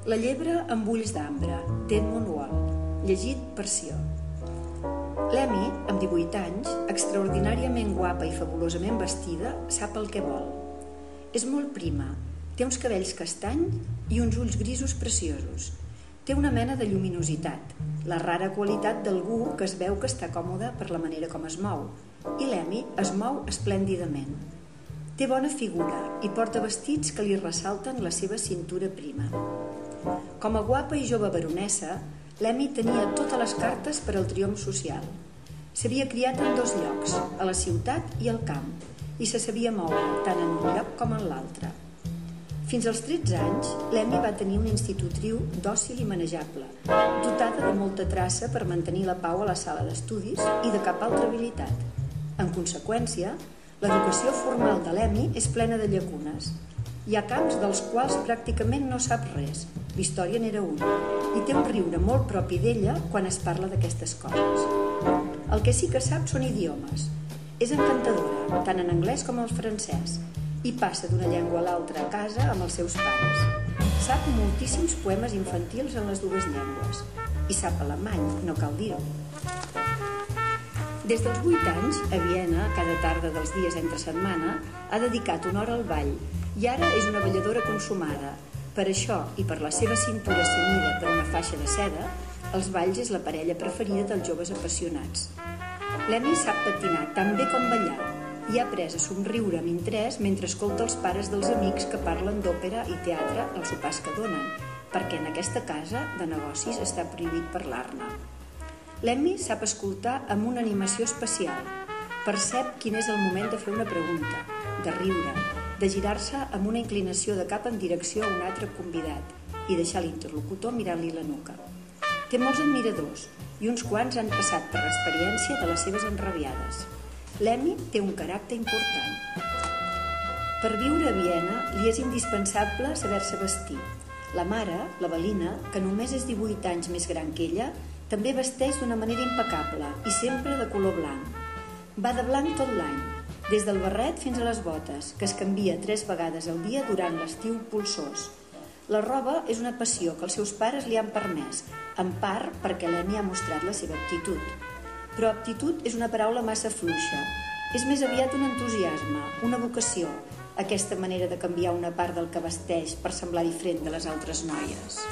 La llebre amb ulls d'ambre, d'Edmund Wall, llegit per Sió. L'Emmy, amb 18 anys, extraordinàriament guapa i fabulosament vestida, sap el que vol. És molt prima, té uns cabells castanys i uns ulls grisos preciosos. Té una mena de lluminositat, la rara qualitat d'algú que es veu que està còmode per la manera com es mou, i l'Emmy es mou esplèndidament. Té bona figura i porta vestits que li ressalten la seva cintura prima. Com a guapa i jove baronessa, l'Emmy tenia totes les cartes per al triomf social. S'havia criat en dos llocs, a la ciutat i al camp, i se sabia moure tant en un lloc com en l'altre. Fins als 13 anys, l'Emmy va tenir un institutriu dòcil i manejable, dotada de molta traça per mantenir la pau a la sala d'estudis i de cap altra habilitat. En conseqüència, l'educació formal de l'Emmy és plena de llacunes. Hi ha camps dels quals pràcticament no sap res, l'història n'era un, i té un riure molt propi d'ella quan es parla d'aquestes coses. El que sí que sap són idiomes. És encantadora, tant en anglès com en francès, i passa d'una llengua a l'altra a casa amb els seus pares. Sap moltíssims poemes infantils en les dues llengües, i sap alemany, no cal dir-ho. Des dels 8 anys, a Viena, cada tarda dels dies entre setmana, ha dedicat una hora al ball, i ara és una balladora consumada. Per això, i per la seva cintura cenyida per una faixa de seda, els balls és la parella preferida dels joves apassionats. L'Emmy sap patinar tan bé com ballar, i ha après a somriure amb interès mentre escolta els pares dels amics que parlen d'òpera i teatre als sopars que donen, perquè en aquesta casa de negocis està prohibit parlar-ne. L'Emmy sap escoltar amb una animació especial. Percep quin és el moment de fer una pregunta, de riure, de girar-se amb una inclinació de cap en direcció a un altre convidat i deixar l'interlocutor mirant-li la nuca. Té molts admiradors i uns quants han passat per l'experiència de les seves enrabiades. L'Emmy té un caràcter important. Per viure a Viena li és indispensable saber-se vestir. La mare, la Belina, que només és 18 anys més gran que ella, també vesteix d'una manera impecable i sempre de color blanc. Va de blanc tot l'any, des del barret fins a les botes, que es canvia 3 vegades al dia durant l'estiu polsós. La roba és una passió que els seus pares li han permès, en part perquè l'Emmy ha mostrat la seva aptitud. Però aptitud és una paraula massa fluixa. És més aviat un entusiasme, una vocació, aquesta manera de canviar una part del que vesteix per semblar diferent de les altres noies.